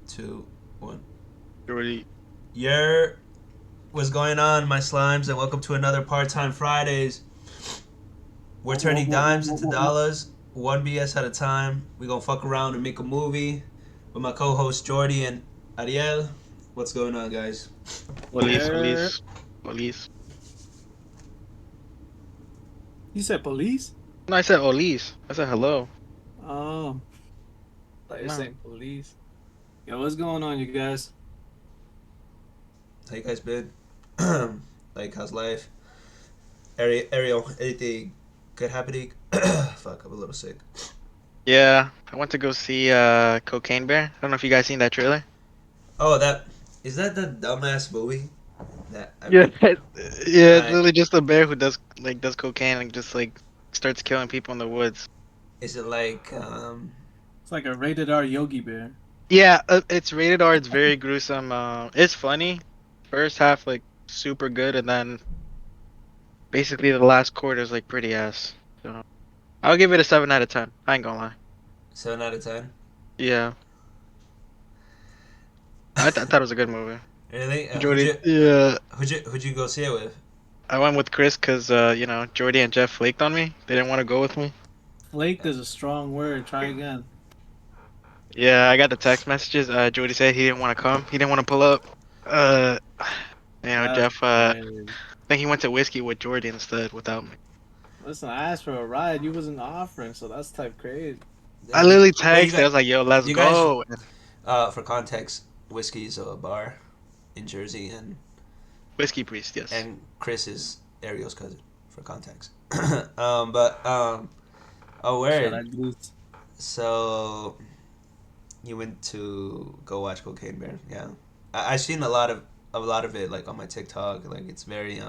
two, one. Already. Yer, what's going on, my slimes, and welcome to another Part-Time Fridays. We're turning dimes into dollars, one BS at a time. We gonna fuck around and make a movie with my co-hosts Jordy and Ariel. What's going on, guys? Police, Yeah. police, police. You said police? No, I said Olise. I said hello. Oh, I thought you were No. saying police. Yo, what's going on, you guys? How you guys been? Like, how's life? Ariel, anything good happening? Fuck, I'm a little sick. Yeah, I went to go see Cocaine Bear. I don't know if you guys seen that trailer. Oh, that is that the dumbass movie? That I Yeah, mean, yeah, it's I literally just a bear who does cocaine and just like starts killing people in the woods. is it like It's like a rated R Yogi Bear. Yeah, it's rated R. It's very gruesome. It's funny. First half like super good, and then basically the last quarter is like pretty ass. So I'll give it a 7 out of 10. I ain't gonna lie. 7 out of 10? Yeah, I thought it was a good movie. Really? Jordy. Yeah. Who'd you go see it with? I went with Chris because Jordy and Jeff flaked on me. They didn't want to go with me. Flaked is a strong word. Try again. Yeah, I got the text messages. Jordy said he didn't want to come. He didn't want to pull up. Uh, That's Jeff. crazy. I think he went to whiskey with Jordy instead without me. Listen, I asked for a ride. You wasn't offering, so that's type crazy. I literally Well, texted. I was like, "Yo, let's you guys, go." for context, whiskey's a bar in Jersey, Whiskey priest, yes. and Chris is Ariel's cousin. For context, oh, Shit, word. I lose. So you went to go watch Cocaine Bear? Yeah, I've seen a lot of it like on my TikTok. Like it's very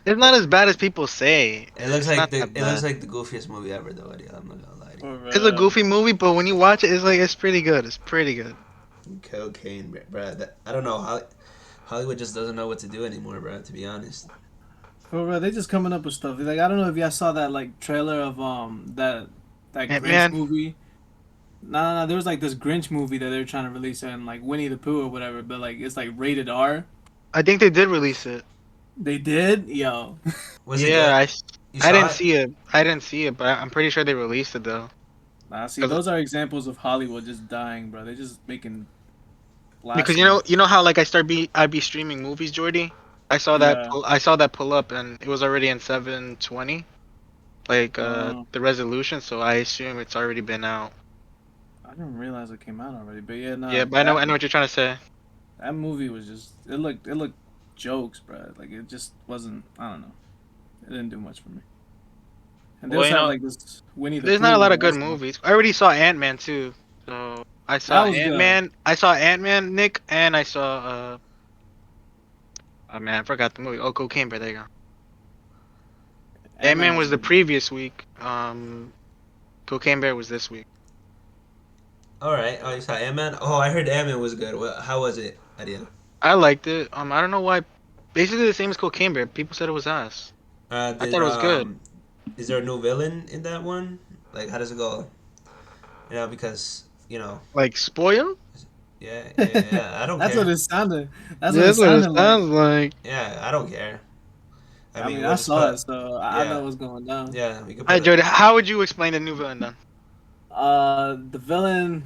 It's not as bad as people say. It looks It's like not that bad. the goofiest movie ever, though. I'm not gonna lie to you. For, It's a goofy movie, but when you watch it, it's pretty good. It's pretty good. Cocaine, bro. I don't know. Hollywood just doesn't know what to do anymore, bro. To be honest. they just coming up with stuff. Like I don't know if y'all saw that like trailer of that Ant Grinch Man. movie. No. There was like this Grinch movie that they were trying to release and like Winnie the Pooh or whatever, but like it's like rated R. I think they did release it. They did, yo. Was it Yeah, good? I, You I saw didn't it? see it. I didn't see it, but I'm pretty sure they released it though. Nah, see, 'Cause those are examples of Hollywood just dying, bro. They just making because blasphemy. you know how like I'd be streaming movies, Jordy. Yeah. I saw that pull up and it was already in 720, like Uh, the resolution. So I assume it's already been out. I didn't realize it came out already, but yeah, Yeah, nah, but I know what you're trying to say. that movie was just it looked jokes, bro. Like it just wasn't. I don't know. It didn't do much for me. And they Well, also have like this Winnie the there's not a Pooh lot one of good also. movies. I already saw Ant Man too. So I That saw was Ant good. Man. I saw Ant Man, Nick, and I saw oh man, I forgot the movie. Oh, Cocaine Bear. There you go. Ant Ant Man Man was was the good. previous week. Cocaine Bear was this week. All right. Oh, you saw Ant-Man? Oh, I heard Ant-Man was good. How was it, Ariel? I liked it. I don't know why. Basically the same as Cocaine Bear. People said it was ass. I Did thought it was good. is there a new villain in that one? Like, how does it go? Because Like spoil? yeah. I don't That's what care. it sounded. That's Yeah, what it that's what it sounded like. sounds like. Yeah, I don't care. I I mean, mean, we'll I just saw put it, so I know yeah, what's going down. yeah. We could Alright, put a Jordan, how would you explain the new villain then? The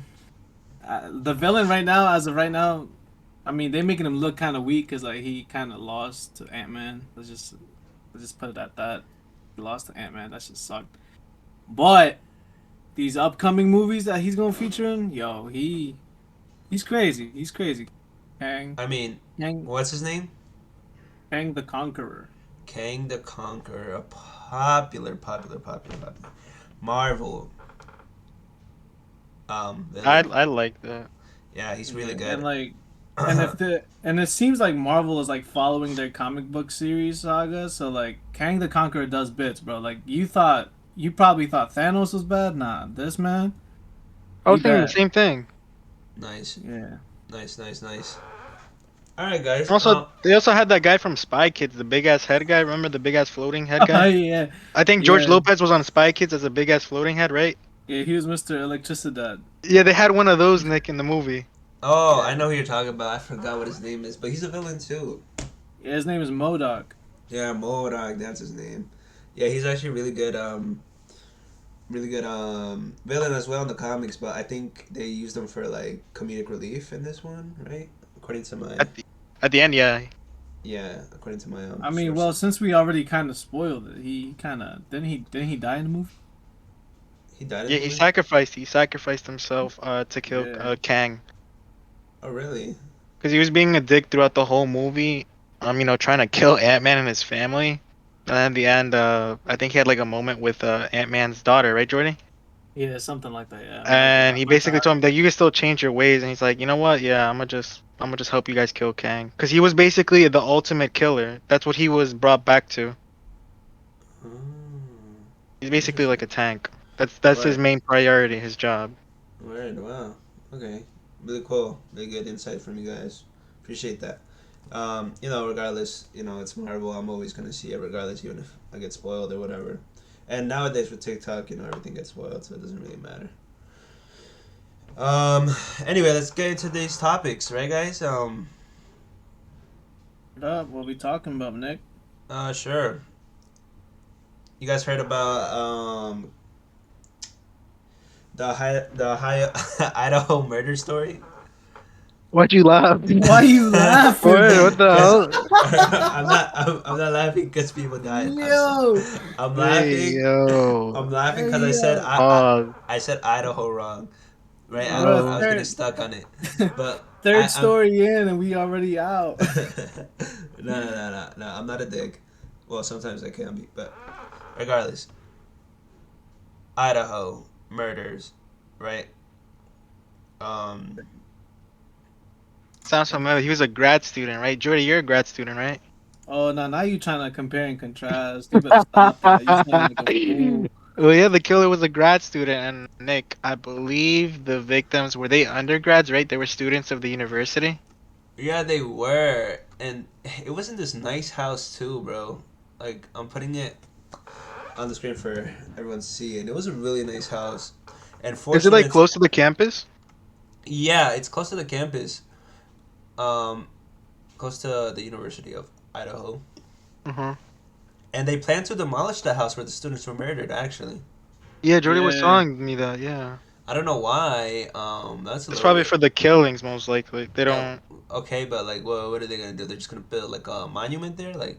villain, right now, as of right now, I mean, they making him look kind of weak because like he kind of lost to Ant Man. Let's just put it at that. He lost to Ant Man. That just sucked. But these upcoming movies that he's gonna feature in, yo, he's crazy. He's crazy. Kang, I mean, Kang, what's his name? Kang the Conqueror. Kang the Conqueror, a popular Marvel villain. I like that. Yeah, he's really Yeah, good. and it seems like Marvel is like following their comic book series saga. So like Kang the Conqueror does bits, bro. Like you probably thought Thanos was bad. Nah, this man, I he was thinking the bad. same thing. Nice, Yeah. nice. All right, guys. Also, they also had that guy from Spy Kids, the big ass head guy. Remember the big ass floating head Oh guy? yeah, I think George yeah, Lopez was on Spy Kids as a big ass floating head, right? yeah. He was Mr. Electricidad. Yeah, they had one of those Nick in the movie. Oh, Yeah. I know who you're talking about. I forgot what his name is, but he's a villain too. Yeah, his name is Modoc. Yeah, Morak, that's his name. Yeah, he's actually really good villain as well in the comics. But I think they used him for like comedic relief in this one, right? According to my At the end, yeah. according to my I mean, well, sources, since we already kind of spoiled it, he kind of didn't he die in the movie? he died in Yeah, the he movie. sacrificed. He sacrificed himself to kill Yeah. Kang Oh, really? because he was being a dick throughout the whole movie. Trying to kill Ant Man and his family. And then at the end, I think he had like a moment with Ant Man's daughter, right, Jordy? Yeah, something like that. Yeah, And he Martha basically told Hart. him that you can still change your ways. And he's like, you know what? Yeah, I'm gonna just help you guys kill Kang because he was basically the ultimate killer. That's what he was brought back to. Oh, He's basically like interesting. a tank. That's his Right. main priority, his job. Right. Wow. Okay. Really cool. Really good insight from you guys. Appreciate that. Regardless, it's Marvel. I'm always gonna see it, regardless, even if I get spoiled or whatever. And nowadays with TikTok, everything gets spoiled, so it doesn't really matter. Um. Anyway, let's get into these topics, right, guys? What we talking about, Nick? Sure. You guys heard about the high Idaho murder story? Why'd you laugh? Why you laughing, What man? the Because hell? I'm not laughing because people died. Yo, I'm Hey laughing. yo. I'm laughing hey because I said yo, Pause. I said Idaho wrong, right? bro. I Oh. was getting stuck on it, but Third I'm story in, and we already out. no. I'm not a dick. Well, sometimes I can be, but regardless, Idaho murders, right? Um, Sounds familiar. He was a grad student, right? Jordy, you're a grad student, right? Oh no, now you trying to compare and contrast. You better stop that. You sound like a fool. Well, yeah, the killer was a grad student, and Nick, I believe the victims were they undergrads, right? They were students of the university. yeah, they were, and it was in this nice house too, bro. Like I'm putting it on the screen for everyone to see, and it was a really nice house. And four Is it like students. close to the campus? Yeah, it's close to the campus. Um, Close to the University of Idaho. Uh-huh. And they plan to demolish the house where the students were murdered. Actually, Yeah, Jordy was Yeah, telling me that. Yeah, I don't know why. That's a it's little probably bit. for the killings, most likely. They Yeah, don't. okay, but like, what are they gonna do? They're just gonna build like a monument there, like.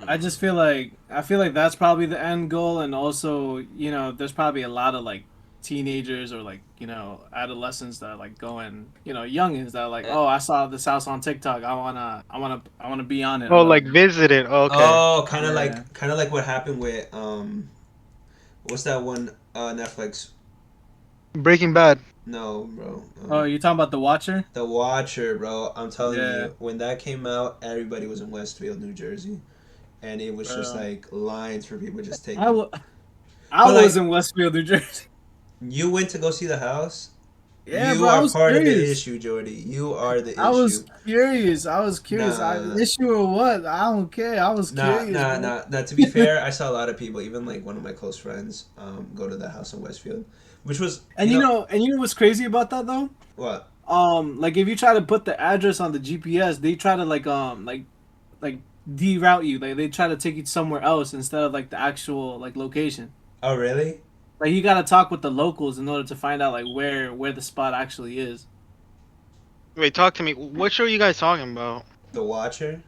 I just feel like that's probably the end goal, and also there's probably a lot of like teenagers or like adolescents that are like going youngins that are like, Eh, oh, I saw this house on TikTok, I wanna be on it or Oh, like whatever. visited. Okay. Oh, Yeah. kind of like what happened with what's that one Netflix? Breaking Bad. No, bro. Oh, you talking about The Watcher? The Watcher, bro. I'm telling Yeah, you, when that came out, everybody was in Westfield, New Jersey, and it was just bro. like lines for people just I, taking. w- I But was like, in Westfield, New Jersey. you went to go see the house. Yeah, You bro, I are was part of the curious. issue, Jordy. You are the I was issue. curious. I was curious. Nah, Issue or what? I don't care. I was curious, bro. nah. To be fair, I saw a lot of people, even like one of my close friends, go to the house in Westfield, which was, And you know what's crazy about that though? what? Like if you try to put the address on the GPS, they try to like deroute you. Like they try to take you somewhere else instead of like the actual like location. Oh, really? Like you gotta talk with the locals in order to find out like where the spot actually is. Wait, talk to me. What show are you guys talking about? The Watcher.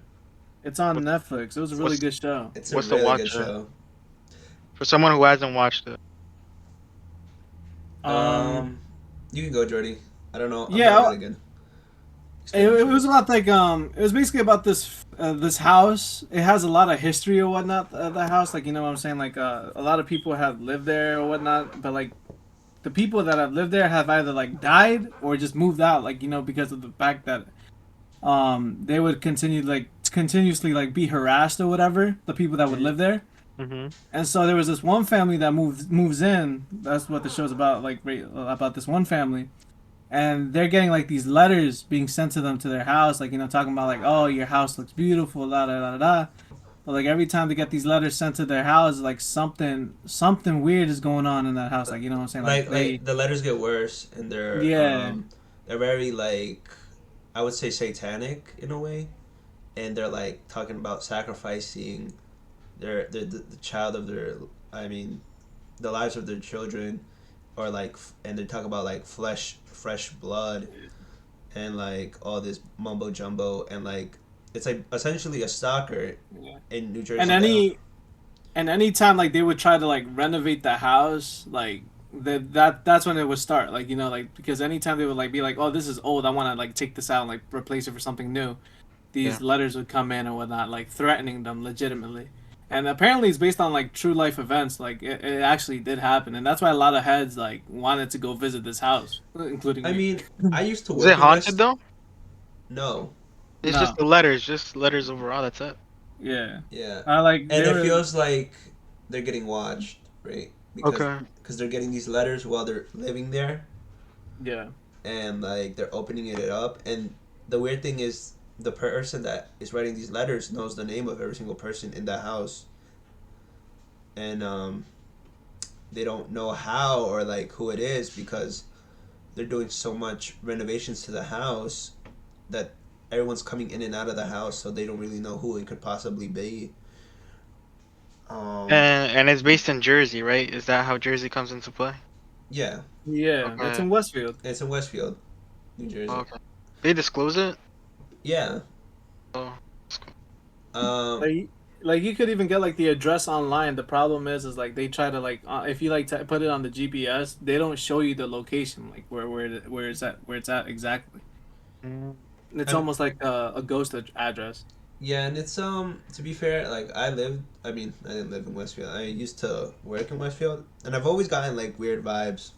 It's on What, Netflix. It was a really what's good show. It's a what's the really good Watcher? show. For someone who hasn't watched it. Um, Um, you can go, Jordy. I don't know. I'm not yeah, really good. it was about like it was basically about this house. It has a lot of history or whatnot. The house, like what I'm saying, like a lot of people have lived there or whatnot, but like the people that have lived there have either like died or just moved out, like because of the fact that they would continuously like be harassed or whatever, the people that would live there. Mm-hmm. And so there was this one family that moves in. That's what the show's about, like about this one family, and they're getting like these letters being sent to them to their house, like talking about like, oh, your house looks beautiful, la da da da da. But like every time they get these letters sent to their house, like something weird is going on in that house. Like what I'm saying, like Like the letters get worse, and yeah, they're very like I would say satanic in a way, and they're like talking about sacrificing the child of their, I mean, the lives of their children, or like, and they talk about like fresh blood, and like all this mumbo jumbo, and like it's like essentially a stalker Yeah. in New And Jersey that. anytime like they would try to like renovate the house, like that's when it would start. Like like because anytime they would like be like, oh, this is old, I want to like take this out and like replace it for something new. Yeah. These letters would come in and whatnot, like threatening them legitimately. And apparently, it's based on like true life events. Like it actually did happen, and that's why a lot of heads like wanted to go visit this house, including I me. mean, I used to Is it work in haunted West. though? No, It's just No, the letters, just letters overall. That's it. yeah, yeah, I like and they it were. feels like they're getting watched, right? Because Okay. they're getting these letters while they're living there, Yeah, and like they're opening it up, and the weird thing is the person that is writing these letters knows the name of every single person in the house, and they don't know how or like who it is because they're doing so much renovations to the house that everyone's coming in and out of the house, so they don't really know who it could possibly be. Um, And it's based in Jersey, right? Is that how Jersey comes into play? yeah, yeah, it's Okay. in Westfield. it's in Westfield, New Jersey. Okay. They disclose it? Yeah. Oh, that's cool. Um, Like you could even get like the address online. The problem is like they try to like if you like to put it on the GPS, they don't show you the location like where it's at exactly. Mm. It's I'm, almost like a ghost address. yeah, and it's to be fair, like I lived. I mean, I didn't live in Westfield. I used to work in Westfield, and I've always gotten like weird vibes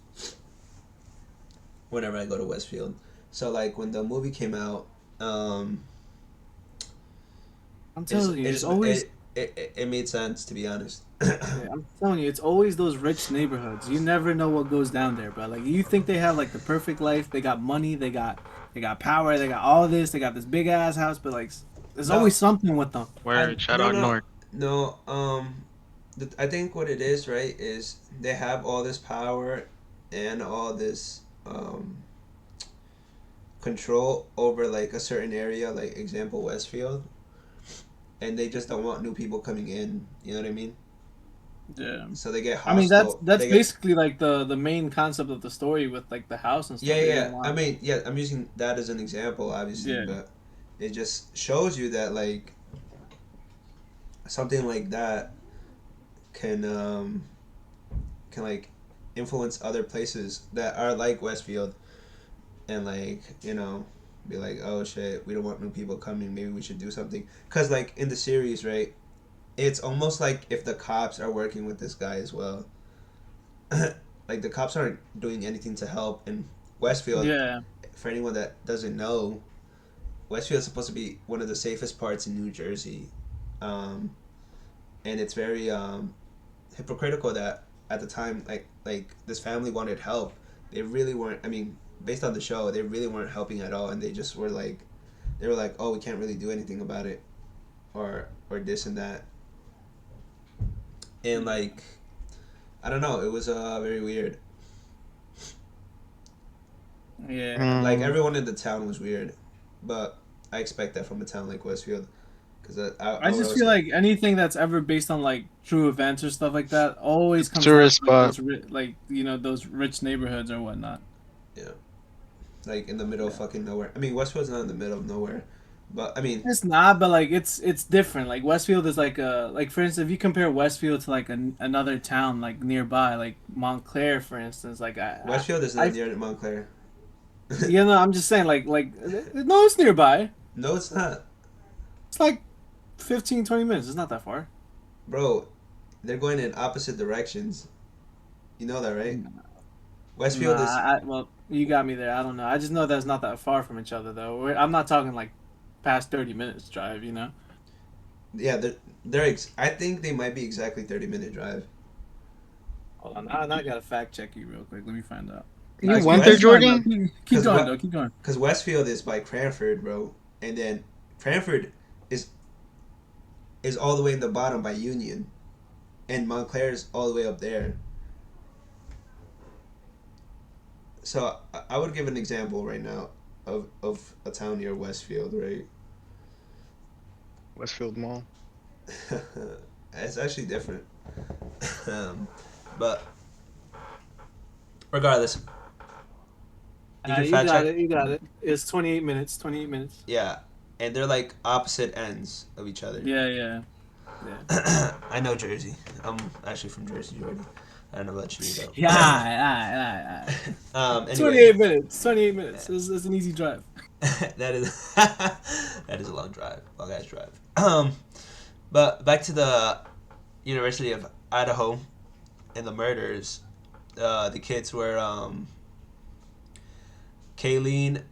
whenever I go to Westfield. So like when the movie came out, um, I'm it's telling you, it's it's always it made sense to be honest. yeah, I'm telling you, it's always those rich neighborhoods. You never know what goes down there, bro. Like you think they have like the perfect life, they got money, they got power, they got all this, they got this big ass house, but like there's No, always something with them. I Word, shout no out no North. no. I think what it is, right, is they have all this power and all this control over like a certain area, like example Westfield, and they just don't want new people coming in. You know what I mean? Yeah. So they get I mean hostile. that's They get basically like the main concept of the story with like the house and yeah stuff. They yeah. didn't I want. mean yeah. I'm using that as an example, obviously, Yeah. but it just shows you that like something like that can can like influence other places that are like Westfield, and like be like, oh shit, we don't want new people coming, maybe we should do something, because like in the series, right, it's almost like if the cops are working with this guy as well. Like the cops aren't doing anything to help in Westfield. Yeah. For anyone that doesn't know, Westfield is supposed to be one of the safest parts in New Jersey, um, and it's very hypocritical that at the time, like this family wanted help. They really weren't. I mean, based on the show, they really weren't helping at all, and they just were like, oh, we can't really do anything about it, or this and that, and like, I don't know, it was very weird. Yeah. Like Mm. everyone in the town was weird, but I expect that from a town like Westfield, because I I would just always feel say, like anything that's ever based on like true events or stuff like that always comes down Tourist to like spot. those like those rich neighborhoods or whatnot. yeah, like in the middle of Yeah. fucking nowhere. I mean, Westfield's not in the middle of nowhere, but I mean, It's not, but like it's different. Like Westfield is like like for instance, if you compare Westfield to like another town like nearby, like Montclair, for instance, like Westfield is not near Montclair. I'm just saying like no, it's nearby. No, it's not, It's like 15-20 minutes. It's not that far. bro. They're going in opposite directions. You know that, right? Nah, Westfield is, well, you got me there. I don't know. I just know that's not that far from each other though. I'm not talking like past 30 minutes drive. yeah. I think they might be exactly 30-minute drive. Hold on, now I gotta fact check you real quick. Let me find out. You Nah, Because went there, keep West, going though. Jordan? Keep because going what, though. Keep going. because Westfield is by Cranford, bro, and then Cranford is is all the way in the bottom by Union, and Montclair is all the way up there. So I would give an example right now. of a town near Westfield, right? Westfield Mall. It's actually different. um, but regardless, you can You fact got check. it. You got it. It's 28 minutes. 28 minutes. Yeah, and they're like opposite ends of each other. Yeah, yeah, yeah. I know Jersey. I'm actually from Jersey, Jordy. I don't know about you though. Yeah, alright. Anyway, 28 minutes. 28 minutes. It's an easy drive. that is that is a long drive, long ass drive. But back to the University of Idaho and the murders. The kids were Kayleen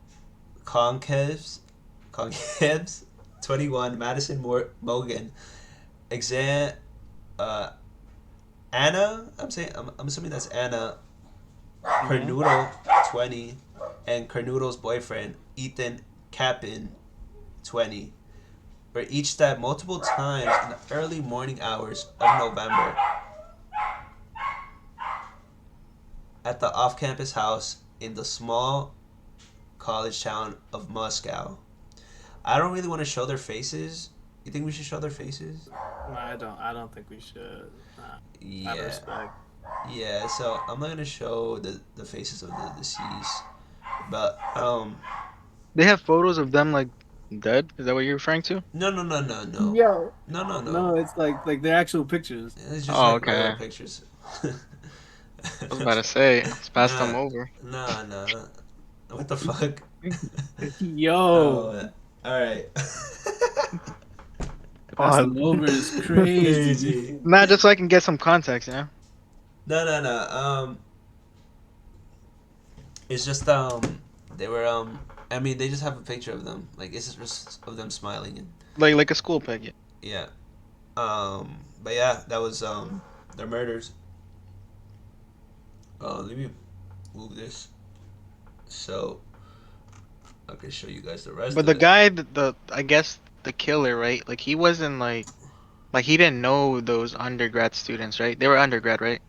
Conkeves, 21, Madison Morgan, Exam, uh, Anna. I'm assuming that's Anna Carnoodle, 20, and Carnoodle's boyfriend Ethan Capin, 20, were each stabbed multiple times in the early morning hours of November at the off-campus house in the small college town of Moscow. I don't really want to show their faces. You think we should show their faces? No, I don't. I don't think we should. Out of Yeah. respect. Yeah, so I'm not gonna show the faces of the deceased. But They have photos of them like dead. Is that what you're referring to? no. Yo. No. No, it's like they're actual pictures. It's just Oh, like regular okay. pictures. I was about to say, let's pass them nah, over. nah. What the fuck? Yo. Oh, alright. Pass Oh, them over is crazy. Crazy. not just so I can get some context, you know? No. It's just they were I mean they just have a picture of them. Like it's just of them smiling and Like a school pic. Yeah. yeah. But yeah, that was their murders. Let me move this so I can show you guys the rest But of the it. guy, the I guess the killer, right? Like he wasn't like he didn't know those undergrad students, right? They were undergrad, right?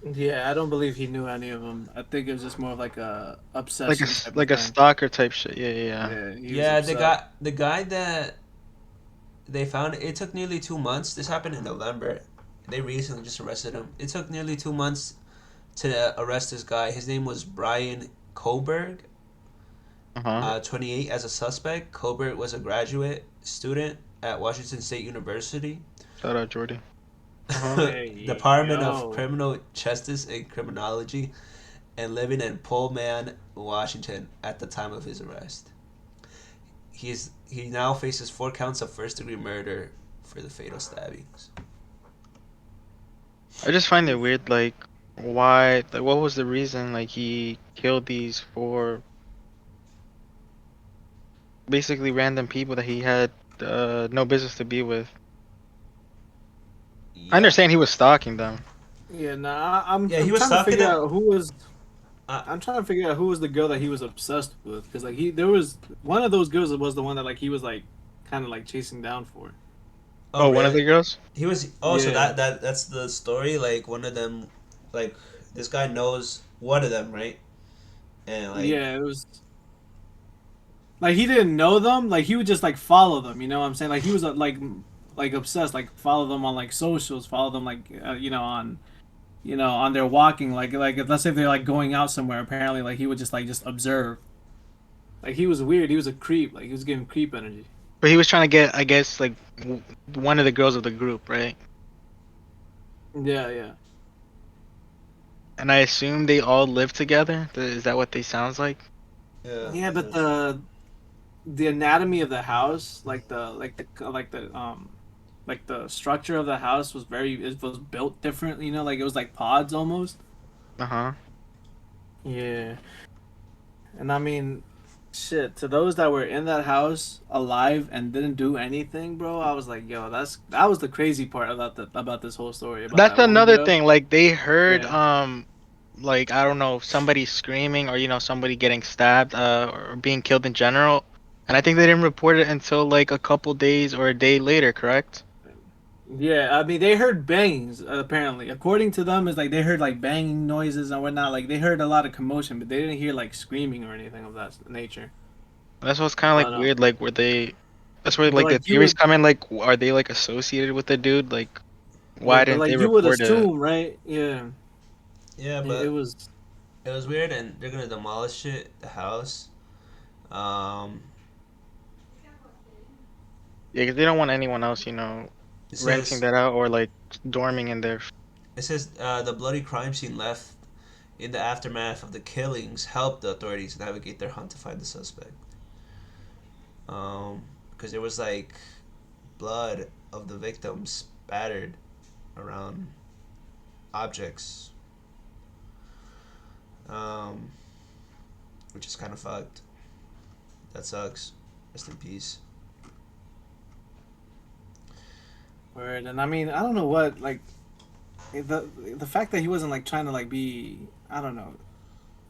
Yeah, I don't believe he knew any of them. I think it was just more of like a Like obsession type of like a thing. stalker type shit. Yeah. Yeah, he was Yeah, obsessed. the guy that they found, it took nearly 2 months. This happened in November. They recently just arrested him. It took nearly 2 months to arrest this guy. His name was Brian Koberg, Uh-huh. 28, as a suspect. Koberg was a graduate student at Washington State University. Shout out Jordy. Uh-huh. Hey, Department of yo. Criminal Justice and Criminology, and living in Pullman, Washington at the time of his arrest. He now faces 4 counts of first-degree murder for the fatal stabbings. I just find it weird, like why, like what was the reason like he killed these four basically random people that he had no business to be with. I Yeah, understand he was stalking them. Yeah, nah, I'm yeah, he I'm was trying to stalking figure him. out who was. Uh, I'm trying to figure out who was the girl that he was obsessed with, because like there was one of those girls that was the one that like he was like kind of like chasing down for. oh, Oh, one of really? the girls? He was. Oh, so Yeah, that's the story. Like one of them, like this guy knows one of them, right? And like, yeah, it was like he didn't know them, like he would just like follow them. You know what I'm saying? Like he was like obsessed, like follow them on like socials, follow them like on their walking, like let's say they're like going out somewhere. Apparently, like he would just observe. Like he was weird. He was a creep. Like he was giving creep energy. But he was trying to get, I guess, like one of the girls of the group, right? Yeah, yeah. And I assume they all live together. Is that what they sounds like? yeah, Yeah, but the anatomy of the house, like the structure of the house was it was built different, like it was like pods almost. Uh-huh. Yeah. And I mean, shit, to those that were in that house alive and didn't do anything, bro, I was like, yo, that was the crazy part about this whole story about That's that one another girl. thing. Like they heard Yeah. like I don't know, somebody screaming or somebody getting stabbed or being killed in general. And I think they didn't report it until like a couple days or a day later, correct? Yeah, I mean they heard bangs apparently. According to them, is like they heard like banging noises and whatnot. Like they heard a lot of commotion, but they didn't hear like screaming or anything of that nature. That's what's kind of like But weird. Like, were they? That's where but like the like you theories would come in. Like, are they like associated with the dude? Like, yeah, why but didn't they like you would report it? assume, right? Yeah, Yeah, it but was. it was weird, and they're gonna demolish it, the house. Um, Yeah, 'cause they don't want anyone else, it renting says that out or like dorming in there. the bloody crime scene left in the aftermath of the killings helped the authorities navigate their hunt to find the suspect. Because there was like blood of the victims spattered around objects, um, which is kind of fucked. That sucks. Rest in peace. Word. And I mean, I don't know what like the fact that he wasn't like trying to like be, I don't know,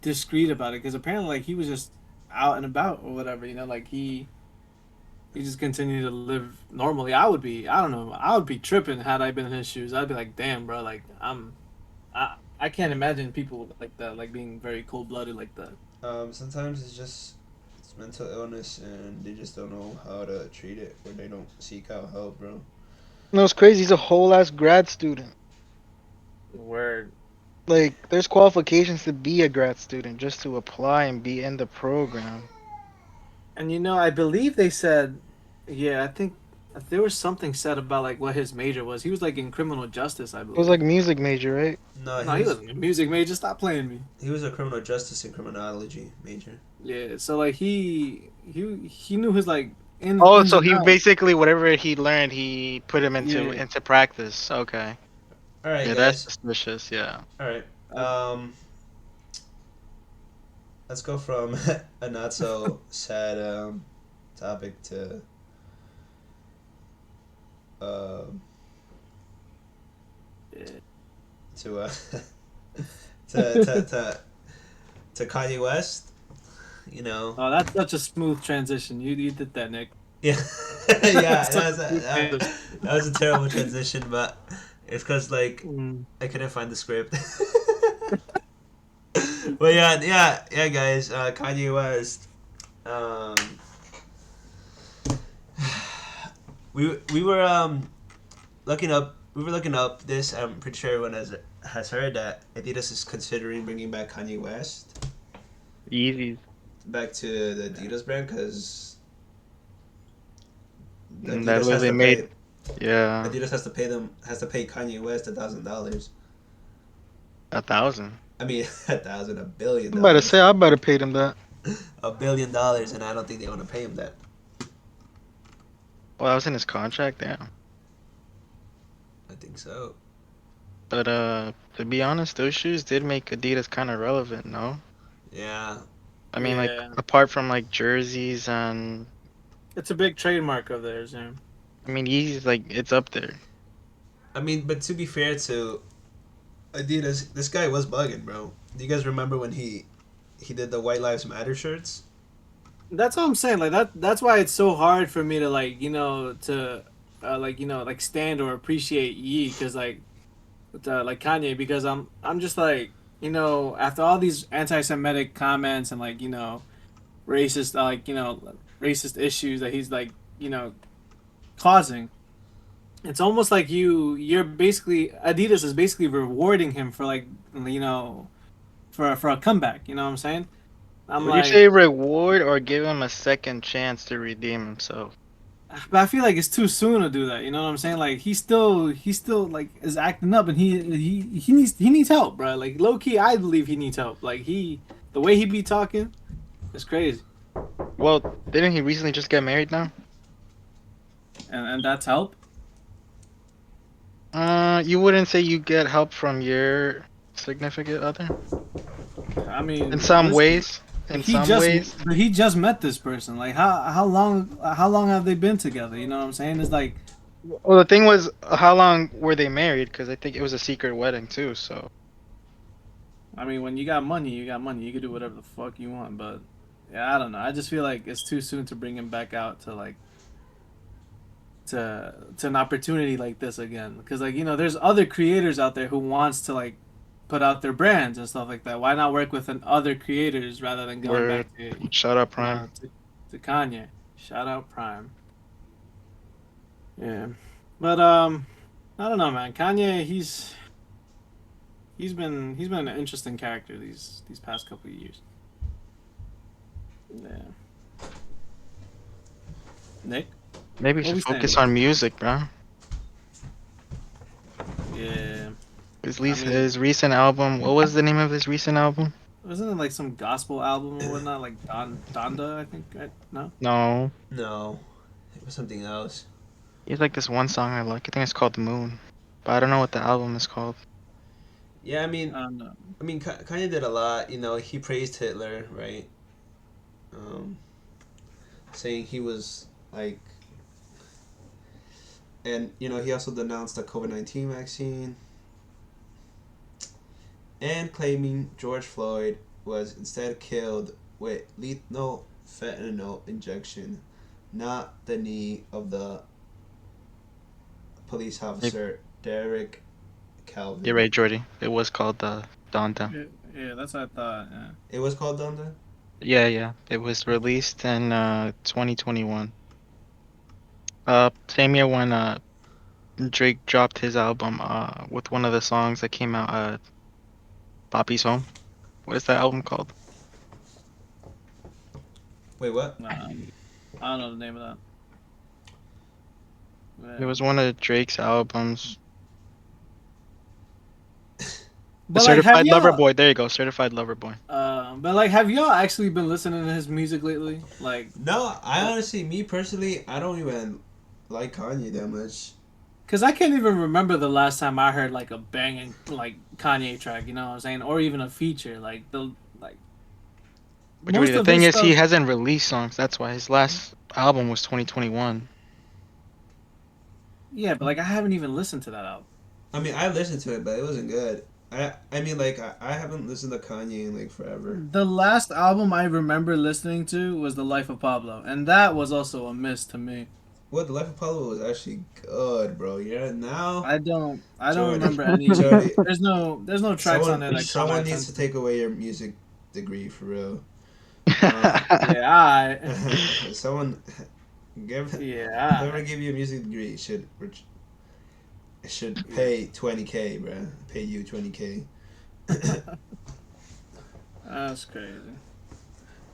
discreet about it, because apparently like he was just out and about or whatever, like he just continued to live normally. I would be, I don't know, I would be tripping had I been in his shoes. I'd be like, damn, bro, like I can't imagine people like that, like being very cold blooded like that. Sometimes it's mental illness, and they just don't know how to treat it, or they don't seek out help, bro. No, it's crazy. He's a whole ass grad student. Word. Like, there's qualifications to be a grad student just to apply and be in the program. And I believe they said, yeah, I think there was something said about like what his major was. He was like in criminal justice, I It was believe. like music major, right? No, No, he wasn't a music major. Stop playing me. he was a criminal justice and criminology major. Yeah, so like he knew his like Oh, ins so and he outs. basically whatever he learned, he put him into Yeah. into practice. Okay. All right, Yeah, that's guys. suspicious. Yeah. All right. Uh, Let's go from a not so sad topic um yeah. to to, to to to Kanye West. You know. Oh, that's such a smooth transition. You did that, Nick. Yeah. Yeah. Such a smooth That transition. was a terrible transition, but it's because like Mm. I couldn't find the script. But yeah, guys. Kanye West. Um, we were looking up. We were looking up this. I'm pretty sure everyone has heard that Adidas is considering bringing back Kanye West Easy. back to the Adidas brand because That Adidas way has they to made. pay. Yeah. Adidas has to pay Kanye West $1,000. 1,000. I mean, $1,000, $1 billion, I'm about to say I better pay them that. $1 billion, and I don't think they want to pay him that. Well, that was in his contract, damn. I think so. But to be honest, those shoes did make Adidas kind of relevant, no? Yeah, I mean, like Yeah, apart from like jerseys and it's a big trademark of theirs. Yeah. I mean, Yeezy's like it's up there. I mean, but to be fair to Adidas, this guy was bugging, bro. Do you guys remember when he did the White Lives Matter shirts? That's what I'm saying. Like that's why it's so hard for me to like to like stand or appreciate Yee, because like Kanye, because I'm just like after all these anti-Semitic comments and like racist racist issues that he's like causing. It's almost like you're basically Adidas is basically rewarding him for like for a comeback. You know what I'm saying? I'm Would you like, say reward or give him a second chance to redeem himself? but I feel like it's too soon to do that. You know what I'm saying? Like he still like is acting up, and he needs help, bro. Like low key, I believe he needs help. Like the way he be talking, is crazy, Well, didn't he recently just get married now? and that's help. You wouldn't say you get help from your significant other? I In mean, some listen, ways. In some ways. he just met this person. Like how long have they been together? You know what I'm saying? It's like, Well, the thing was, how long were they married? Because I think it was a secret wedding too. So I mean, when you got money, you got money. You can do whatever the fuck you want. But yeah, I don't know. I just feel like it's too soon to bring him back out to like to an opportunity like this again, because like there's other creators out there who wants to like put out their brands and stuff like that. Why not work with other creators rather than going Word. back to Shout out Prime. to Kanye? Shout out Prime. Yeah, but I don't know, man. Kanye, he's been an interesting character these past couple of years. Yeah. Nick, Maybe we what should we saying? focus on music, bro. Yeah, His, I least, mean, his recent album. What was the name of his recent album? wasn't it like some gospel album or whatnot, like Donda? I think. No. No. No, it was something else. He has like this one song I like. I think it's called The Moon. But I don't know what the album is called. Yeah, I mean, No. Kanye did a lot. You know, he praised Hitler, right? Um, saying he was like, and he also denounced the COVID-19 vaccine, and claiming George Floyd was instead killed with lethal fentanyl injection, not the knee of the police officer Derek Calvin. You're right, Jordy. It was called Donda. Yeah, that's what I thought. Yeah. It was called Donda. Yeah, yeah. It was released in 2021. Same year when Drake dropped his album with one of the songs that came out, Poppy's Home. What is that album called? Wait, what? I don't know the name of that. It was one of Drake's albums. The But like, have Certified Lover y'all? Boy. There you go, Certified Lover Boy. But like, have y'all actually been listening to his music lately? Like, No, I honestly, me personally, I don't even like Kanye that much. cause I can't even remember the last time I heard like a banging like Kanye track. You know what I'm saying? Or even a feature. Like like. But Most Jordy, the of thing his is, he stuff. hasn't released songs. That's why his last album was 2021. Yeah, but like I haven't even listened to that album. I mean, I listened to it, but it wasn't good. I mean, like, I haven't listened to Kanye in, like, forever. The last album I remember listening to was The Life of Pablo, and that was also a miss to me. What, The Life of Pablo was actually good, bro. Yeah, now, I don't Jordy, remember any. Jordy, There's no tracks on there that caught my someone needs to attention. take away your music degree, for real. Yeah, I. Someone, give, Yeah, whoever give you a music degree should pay 20K, bro. Pay you 20K. that's crazy.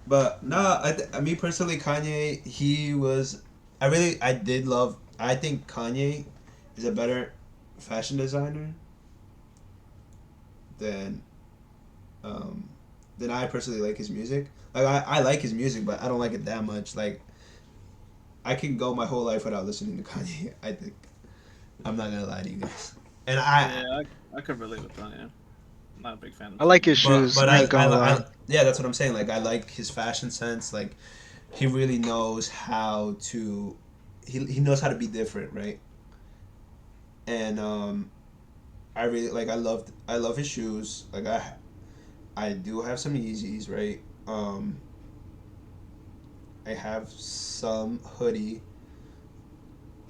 But no, me personally, Kanye, I think Kanye is a better fashion designer than, than I personally like his music. Like, I like his music, but I don't like it that much. Like, I can go my whole life without listening to Kanye, I think. I'm not gonna lie to you guys. And Yeah, I could relate with that. Yeah, I'm not a big fan of I like his but shoes. I ain't gonna lie. yeah, that's what I'm saying. Like, I like his fashion sense. Like, he really knows he knows how to be different, right? And I really like I love his shoes. Like, I do have some Yeezys, right? I have some hoodie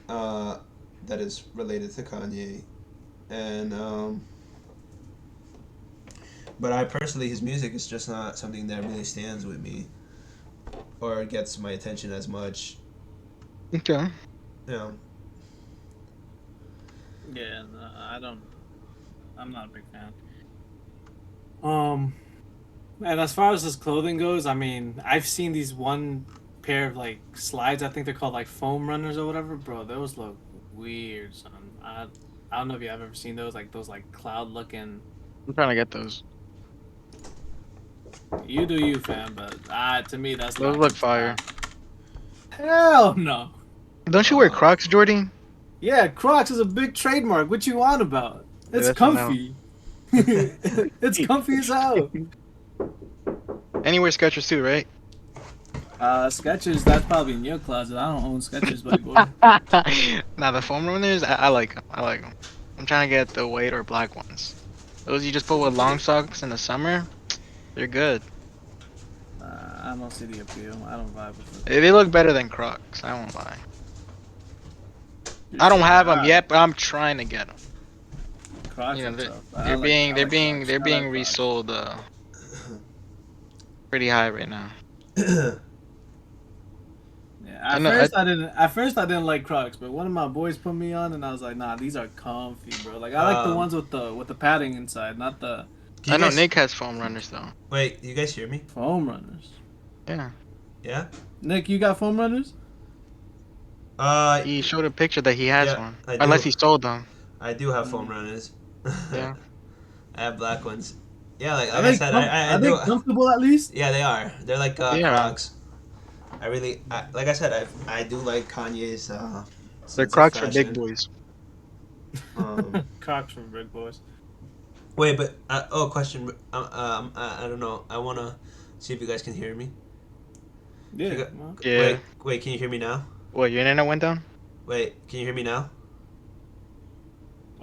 that is related to Kanye, and but I personally, his music is just not something that really stands with me or gets my attention as much. Okay. You know, Yeah, no, I don't. I'm not a big fan. Um, and as far as his clothing goes, I mean, I've seen these one pair of like slides. I think they're called like foam runners or whatever, bro. Those look weird, son. I don't know if you have ever seen those like cloud looking. I'm trying to get those. You do you, fam, but to me that's Those not look good fire. style. Hell no. Don't you wear Crocs, Jordy? Yeah, Crocs is a big trademark. What you on about? Yeah, It's that's a no. comfy. It's comfy as hell. And you wear Skechers too, right? Skechers, that's probably in your closet. I don't own Skechers, buddy boy. Nah, the foam runners, I like them. I like them. I'm trying to get the white or black ones. Those you just put with long socks in the summer, they're good. I don't see the appeal. I don't vibe with it. They look better than Crocs. I won't lie. I don't have them Ah, yet, but I'm trying to get them. Crocs You are know, tough. I they're like being I they're like being Crocs. they're I being like Crocs. resold pretty high right now. Yeah, I know. I At first, I didn't like Crocs, but one of my boys put me on, and I was like, "Nah, these are comfy, bro." Like, I like the um, ones with the padding inside, not the can I you know guys Nick has foam runners though. wait? You guys hear me? foam runners. Yeah. Yeah. Nick, you got foam runners? Uh, He showed a picture that he has yeah, one. I Unless do. he sold them. I do have foam Mm. runners. Yeah. I have black ones. Yeah, like I said, I Are they do. comfortable at least? Yeah, they are. They're like Yeah. Crocs. Like I said, I do like Kanye's They're sense of Crocs for big fashion. boys. Um, Crocs from Big Boys. wait, but question. I don't know. I wanna see if you guys can hear me. If you Yeah. got, Well, Yeah. wait, can you hear me now? What, your internet went down? Wait, can you hear me now?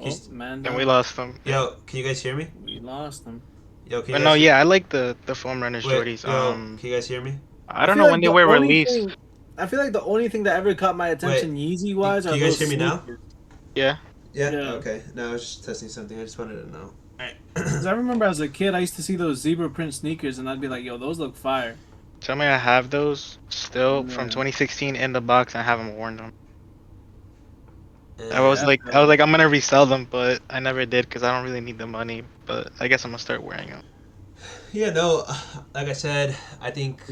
Can you, oh man, And we down. lost them. Yeah. yo, can you guys hear me? We lost them. Yo, can you But no, guys hear? yeah, I like the foam runners Wait, Jordis. yo, can you guys hear me? I I don't feel know when like they the were only released. thing I feel like the only thing that ever caught my Wait, attention Yeezy wise can are you guys those hear me now? sneakers. Yeah. Yeah. Yeah. Okay. No, I was just testing something. I just wanted to know. All Because right. I remember as a kid, I used to see those zebra print sneakers, and I'd be like, "Yo, those look fire." Tell me I have those still from Yeah, 2016 in the box and I haven't worn them. And yeah, I feel I was that. like, I'm gonna resell them, but I never did because I don't really need the money. But I guess I'm gonna start wearing them. yeah, no, like I said, I think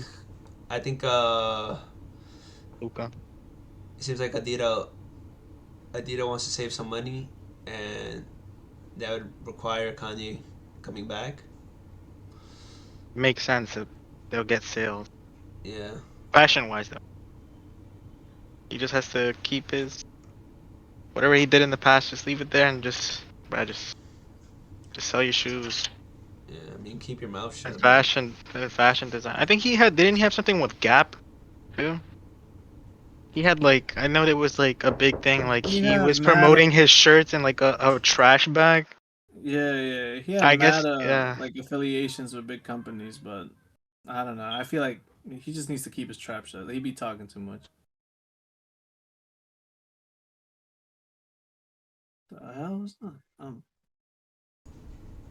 Luca. it seems like Adidas wants to save some money, and that would require Kanye coming back. Makes sense that they'll get sales. Yeah. Fashion wise though. He just has to keep his whatever he did in the past, just leave it there and bruh, just sell your shoes. Yeah. I mean, keep your mouth And shut, but fashion design. I think didn't he have something with Gap too? He had like I know there was like a big thing like He he had was mad, promoting his shirts in like a trash bag. yeah. He had I mad, guess yeah. like affiliations with big companies, but I don't know. I feel like he just needs to keep his trap shut. He be talking too much. The hell was that? all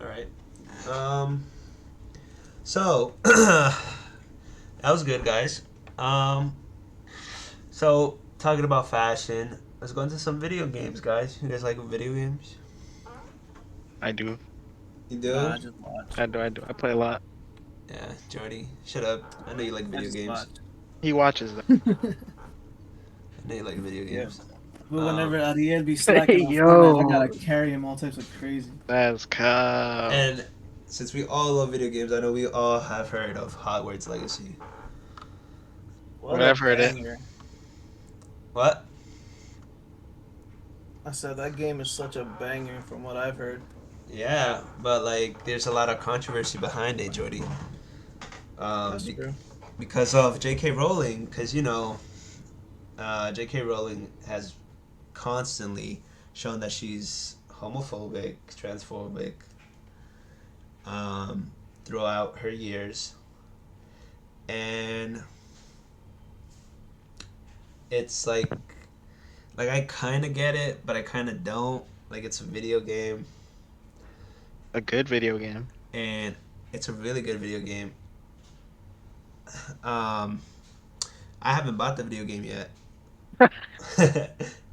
right. Um. So that was good, guys. Um. So talking about fashion, let's go into some video games, guys. You guys like video games? I do. You Nah, do? I just watch. I do. I play a lot. Yeah, Jordy, shut up. I know you like I video just games. watch. He watches them. I know you like video Yeah. games. But Um, whenever Ariel be Hey slacking on Fortnite, I yo. gotta carry him all types of crazy. That's cow. and since we all love video games, I know we all have heard of Hogwarts Legacy. What But a I've heard it. banger. What? I said that game is such a banger from what I've heard. Yeah, but like, there's a lot of controversy behind it, Jordy. That's Be- true. because of J.K. Rowling, because J.K. Rowling has constantly shown that she's homophobic, transphobic, throughout her years, and it's like I kind of get it, but I kind of don't. Like, it's a video game, A good video game. and it's a really good video game. Um, I haven't bought the video game yet,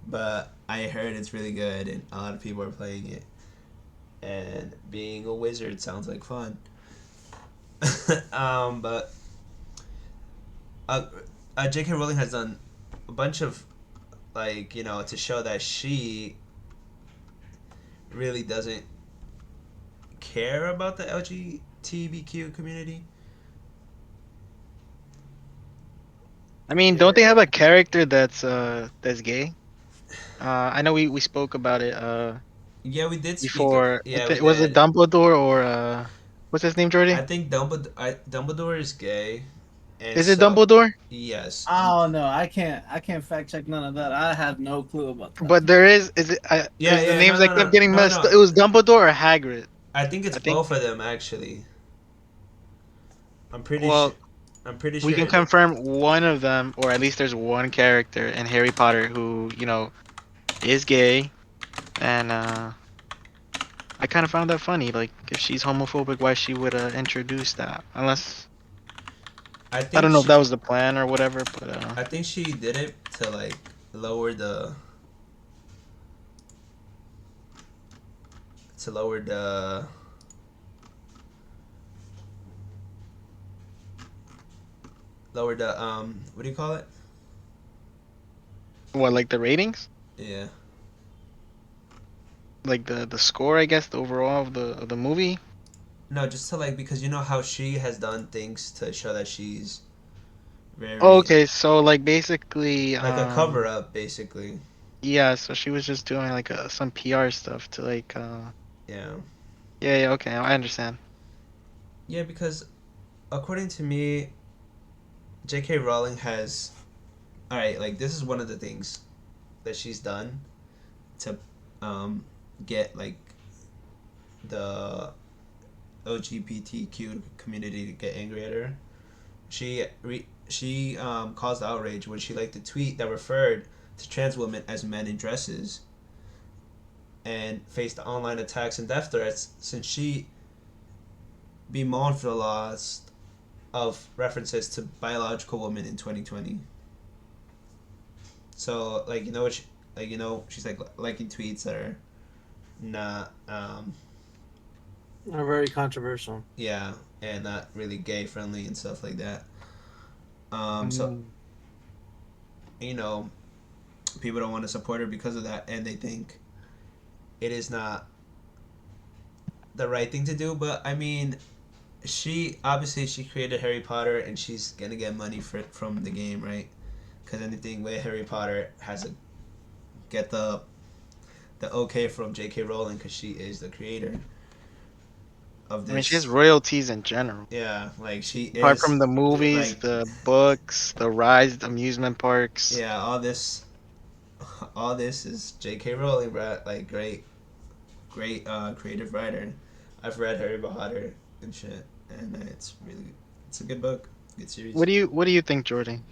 but I heard it's really good, and a lot of people are playing it. And being a wizard sounds like fun. But uh, J.K. Rowling has done a bunch of to show that she really doesn't care about the LGBTQ community. I mean, don't they have a character that's gay? I know we spoke about it Yeah, we did speak. before. Yeah, we Was it did. Dumbledore or what's his name, I Jordy? think Dumbledore is gay, and Is it so Dumbledore? yes, Oh no, I can't fact check none of that. I have no clue about that. But there is it yeah, because the yeah, no, names I no, kept no, getting no, messed up. no. It was Dumbledore or Hagrid. I think it's I think. both of them actually. I'm pretty sure. Well, I'm pretty we sure. can confirm one of them, or at least there's one character in Harry Potter who is gay, and I kind of found that funny. Like, if she's homophobic, why she would introduce that? Unless I I think don't know if she that was the plan or whatever, but I think she did it to like lower the to lower the lower the what do you call it? what, like the ratings, Yeah. like the score, I guess, the overall of the movie. No, just to like because you know how she has done things to show that she's Oh, very okay, so like basically, like a cover up basically. yeah, so she was just doing like some PR stuff to like, Yeah. yeah, yeah, okay, I understand. Yeah, because according to me, J.K. Rowling has all right. Like this is one of the things that she's done to get like the LGBTQ community to get angry at her. She caused outrage when she liked a tweet that referred to trans women as men in dresses and faced online attacks and death threats since she bemoaned the loss of references to biological women in 2020. So like you know what she's like liking tweets that are not Are very controversial. yeah and not really gay friendly and stuff like that. So Mm. you know people don't want to support her because of that and they think it is not the right thing to do. But I mean, she created Harry Potter and she's gonna get money from the game, right? Because anything with Harry Potter has to get the okay from J.K. Rowling because she is the creator of I mean, she has this. royalties in general. Yeah, like she Apart is from the movies, like the books, the rides, the amusement parks. yeah, all this is J.K. Rowling, bro. Like great creative writer. I've read Harry Potter and shit, and it's a good book, good series. What do you think, Jordan?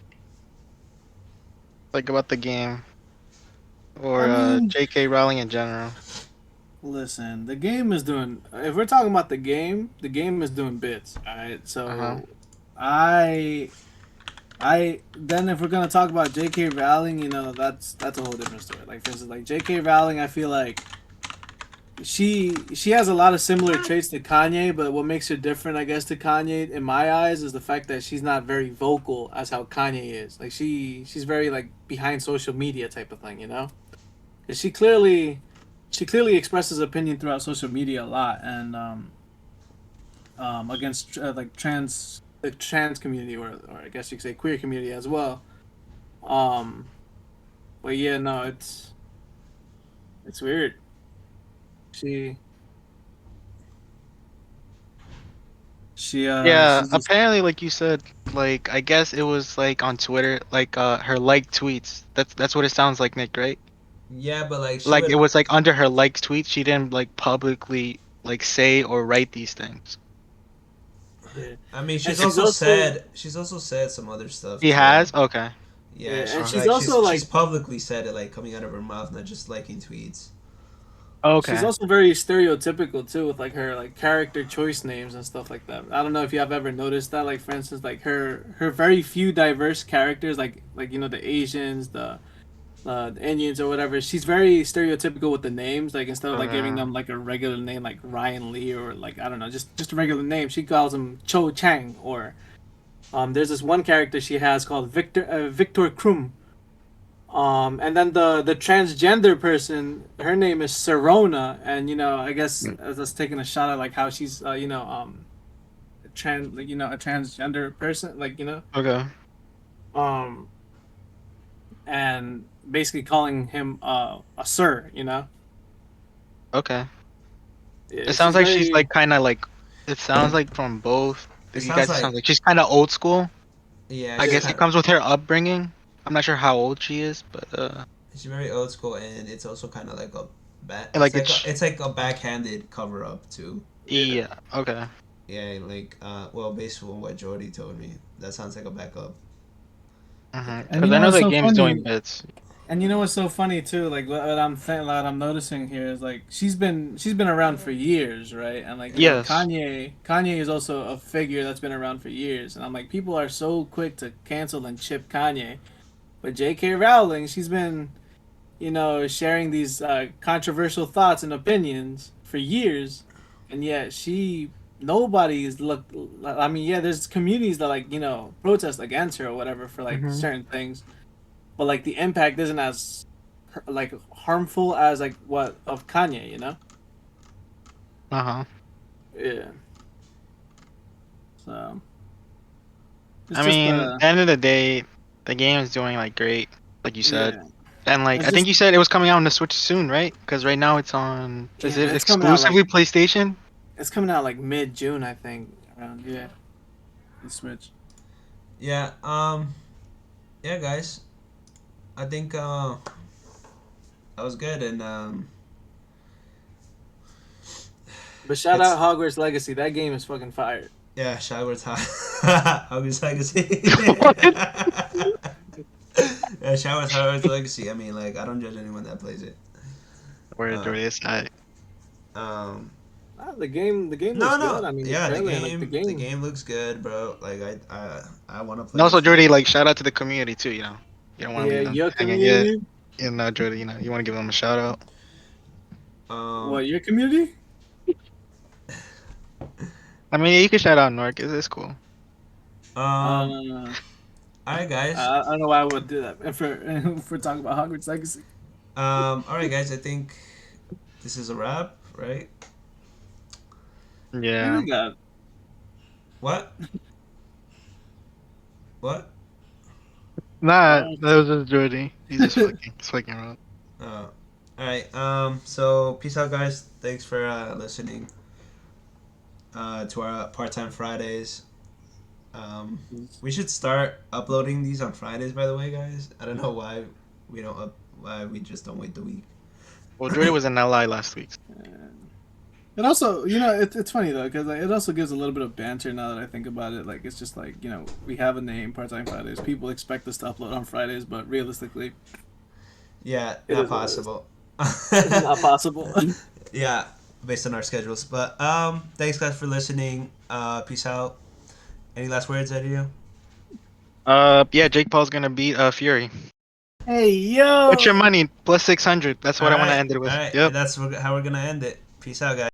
Like about the game I or mean, J.K. Rowling in general? listen, the game is doing. If we're talking about the game is doing bits. All right, Uh huh. so I, then if we're gonna talk about J.K. Rowling, that's a whole different story. Like for instance, like J.K. Rowling, I feel like she has a lot of similar traits to Kanye, but what makes her different, I guess, to Kanye in my eyes is the fact that she's not very vocal as how Kanye is. Like she's very like behind social media type of thing, you know? 'Cause she clearly expresses opinion throughout social media a lot and against like the trans community or I guess you could say queer community as well. Um but yeah, no, it's weird. She Yeah, she's just apparently, like you said, like I guess it was like on Twitter, like her like tweets. That's what it sounds like, Nick, right? Yeah, but like she Like it would. was like under her like tweets, she didn't like publicly like say or write these things. yeah. I mean, And she's also said some other stuff She too. has? Okay. Yeah, yeah, and she's Uh-huh. she's like also she's like publicly said it like coming out of her mouth, not just liking tweets. she's Okay. also very stereotypical too with like her like character choice names and stuff like that. I don't know if you have ever noticed that. Like for instance, like her very few diverse characters, like the Asians, the Indians or whatever. She's very stereotypical with the names. Like instead of like giving Okay. them like a regular name like Ryan Lee or like I don't know, just a regular name, she calls him Cho Chang or there's this one character she has called Victor Krum. And then the transgender person, her name is Serona, and I guess as us taking a shot at like how she's trans like a transgender person, like Okay. um and basically calling him a sir, Okay. It Yeah, sounds she's like she's very like kind of like. It sounds like from both It of you sounds guys. It sounds like like she's kind of old school. yeah, I she's yeah, guess it kind of comes with her upbringing. I'm not sure how old she is, but she's very old school, and it's also kind of like a like it's it's like a backhanded cover up too. yeah. yeah. Okay. Yeah, like well, based on what Jordy told me, that sounds like a backup. Like Mhm. And Because I know what's the so game's doing funny? bits. And you know what's so funny too? Like what I'm noticing here is like she's been around for years, right? And like Yes. Kanye is also a figure that's been around for years. And I'm like, people are so quick to cancel and chip Kanye, but J.K. Rowling, she's been sharing these controversial thoughts and opinions for years, and yet nobody's looked. I mean, yeah, there's communities that like protest against her or whatever for like Mhm. certain things, but like the impact isn't as like harmful as like what of Kanye, you know? Uh huh. Yeah. So it's I just mean, at the end of the day, the game is doing like great, like you said. yeah, And like it's I think just you said it was coming out on the Switch soon, right? Because right now it's on. Is yeah, it it's coming out like exclusively PlayStation? mid June, I think, around the Switch. Yeah. Yeah, guys. I think that was good, and But shout out it's Hogwarts Legacy. That game is fucking fire. yeah. Shower's hot. Hogwarts Legacy. What? Yeah, Shower's Hogwarts Legacy. I mean, like, I don't judge anyone that plays it. Where Uh, there is I. um. Ah, the game No, looks no. good. I mean, the Yeah, trailer, like the the game. game looks good, bro. Like, I want to And play it also, for. Jordy, like shout out to the community too. You don't want to Yeah, leave them your hanging yet. community. Jordy, you want to give them a shout out. Um. What, your community? I mean, yeah, you can shout out Nork. It's cool. Um. Uh, All right, guys. I don't know why I would do that. If we're talking about Hogwarts Legacy. All right, guys. I think this is a wrap, right? Hey, Yeah. we got What? What? Nah, uh, that was just Jordy. He's just fucking around. All right. So peace out, guys. Thanks for listening to our part-time Fridays. We should start uploading these on Fridays. By the way, guys, I don't know why we don't why we just don't wait the week. Well, Jordy was in LI last week. it also, it's funny though, because like, it also gives a little bit of banter now that I think about it. Like, it's just like, we have a name, Part Time Fridays. People expect us to upload on Fridays, but realistically, Yeah, it not is what it is. possible. It's not possible. Yeah, based on our schedules. But thanks guys for listening. Peace out. Any last words, Eddie? Yeah, Jake Paul's gonna beat Fury. Hey, What's your yo! money? Plus 600. That's All what I want to right, end it all with. right. Yep. That's how we're gonna end it. Peace out, guys.